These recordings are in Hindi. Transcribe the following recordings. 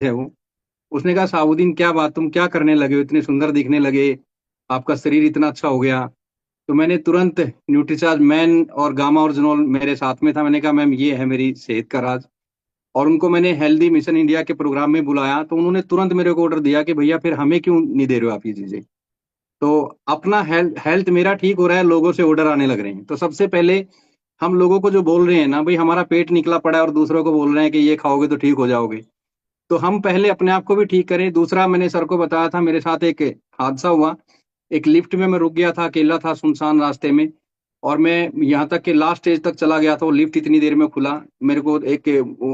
है वो। उसने कहा साबुद्दीन क्या बात, तुम क्या करने लगे हो, इतने सुंदर दिखने लगे, आपका शरीर इतना अच्छा हो गया। तो मैंने तुरंत न्यूट्रीचार्ज मैन और गामा ओरिजिनल मेरे साथ में था, मैंने कहा मैम ये है मेरी सेहत का राज। और उनको मैंने हेल्दी मिशन इंडिया के प्रोग्राम में बुलाया, तो उन्होंने तुरंत मेरे को ऑर्डर दिया कि भैया फिर हमें क्यों नहीं दे रहे हो आप ये चीजें। तो अपना हेल्थ हेल्थ मेरा ठीक हो रहा है, लोगों से ऑर्डर आने लग रहे हैं। तो सबसे पहले हम लोगों को जो बोल रहे हैं ना भाई, हमारा पेट निकला पड़ा है और दूसरों को बोल रहे हैं कि ये खाओगे तो ठीक हो जाओगे, तो हम पहले अपने आप को भी ठीक करें। दूसरा, मैंने सर को बताया था, मेरे साथ एक हादसा हुआ। एक लिफ्ट में मैं रुक गया था, अकेला था सुनसान रास्ते में, और मैं यहाँ तक कि लास्ट स्टेज तक चला गया था, वो लिफ्ट इतनी देर में खुला। मेरे को एक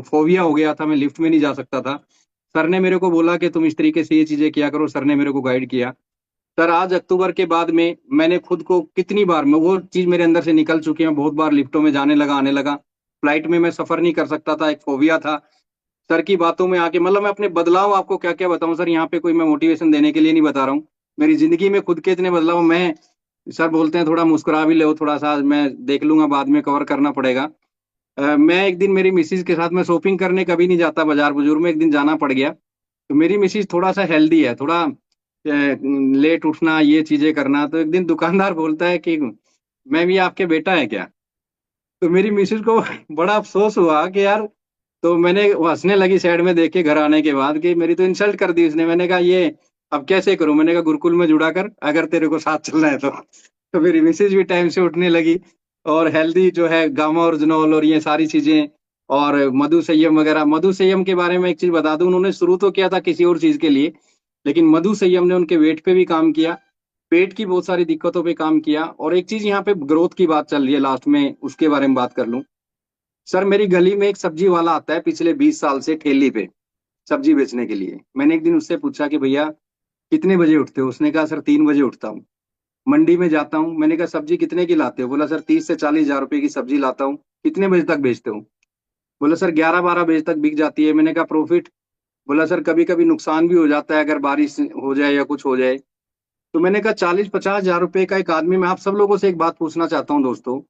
फोबिया हो गया था, मैं लिफ्ट में नहीं जा सकता था। सर ने मेरे को बोला कि तुम इस तरीके से ये चीजें किया करो, सर ने मेरे को गाइड किया। सर आज अक्टूबर के बाद में मैंने खुद को कितनी बार, मैं वो चीज मेरे अंदर से निकल चुकी है, बहुत बार लिफ्टों में जाने लगा आने लगा। फ्लाइट में मैं सफर नहीं कर सकता था, एक फोबिया था। सर की बातों में आके मतलब मैं अपने बदलाव आपको क्या क्या बताऊं सर, यहाँ पे कोई मैं मोटिवेशन देने के लिए नहीं बता रहा हूँ। मेरी जिंदगी में खुद के इतने बदलाव मैं, सर बोलते हैं थोड़ा मुस्कुरा भी लो थोड़ा सा, मैं देख लूंगा बाद में, कवर करना पड़ेगा। मैं एक दिन मेरी मिसिज के साथ, मैं शॉपिंग करने कभी नहीं जाता बाजार बुजुर्ग में, एक दिन जाना पड़ गया। तो मेरी मिसिज थोड़ा सा हेल्दी है, थोड़ा लेट उठना ये चीजें करना, तो एक दिन दुकानदार बोलता है कि मैं भी आपके बेटा है क्या। तो मेरी मिसिज को बड़ा अफसोस हुआ कि यार, तो मैंने, वो हंसने लगी साइड में देख के घर आने के बाद, कि मेरी तो इंसल्ट कर दी उसने। मैंने कहा ये अब कैसे करूं, मैंने कहा गुरुकुल में जुड़ा कर अगर तेरे को साथ चलना है तो मेरी मिसेज भी टाइम से उठने लगी। और हेल्दी जो है गामा ओरिजिनल और ये सारी चीजें, और मधु संयम वगैरह। मधु संयम के बारे में एक चीज बता दूं, उन्होंने शुरू तो किया था किसी और चीज के लिए, लेकिन मधु संयम ने उनके वेट पे भी काम किया, पेट की बहुत सारी दिक्कतों पे काम किया। और एक चीज यहाँ पे ग्रोथ की बात चल रही है लास्ट में, उसके बारे में बात कर लूं। सर मेरी गली में एक सब्जी वाला आता है पिछले 20 साल से ठेली पे सब्जी बेचने के लिए। मैंने एक दिन उससे पूछा कि भैया कितने बजे उठते हो, उसने कहा सर 3 बजे उठता हूँ। मंडी में जाता हूँ, मैंने कहा सब्जी कितने की लाते हो, बोला सर 30 से 40 हजार रुपए की सब्जी लाता हूँ। कितने बजे तक बेचते हो, बोला सर 11-12 बजे तक बिक जाती है। मैंने कहा प्रॉफिट, बोला सर कभी कभी नुकसान भी हो जाता है अगर बारिश हो जाए या कुछ हो जाए। तो मैंने कहा 40-50 हजार रुपए का एक आदमी, मैं आप सब लोगों से एक बात पूछना चाहता हूँ दोस्तों,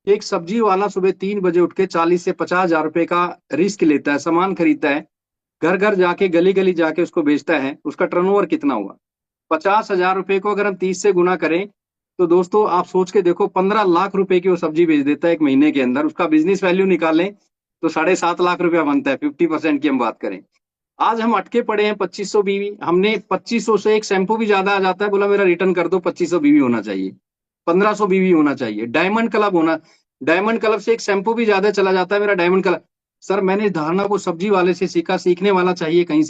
एक सब्जी वाला सुबह 3 बजे उठ के 40 से 50 हजार रुपए का रिस्क लेता है, सामान खरीदता है, घर घर जाके गली गली जाके उसको बेचता है, उसका टर्नओवर कितना हुआ। 50 हजार रुपए को अगर हम 30 से गुना करें, तो दोस्तों आप सोच के देखो, 15 लाख रुपए की वो सब्जी बेच देता है एक महीने के अंदर। उसका बिजनेस वैल्यू निकालें तो 7.5 लाख रुपया बनता है, 50% की हम बात करें। आज हम अटके पड़े हैं 2500 बीवी, हमने 2500 से एक शैम्पू भी ज्यादा आ जाता है, बोला मेरा रिटर्न कर दो, 2500 बीवी होना चाहिए, 1500 बीवी होना चाहिए, डायमंड क्लब होना, डायमंड क्लब से एक शैम्पू भी ज्यादा चला जाता है मेरा डायमंड क्लब। सर मैंने इस धारणा को सब्जी वाले से सीखा, सीखने वाला चाहिए कहीं से।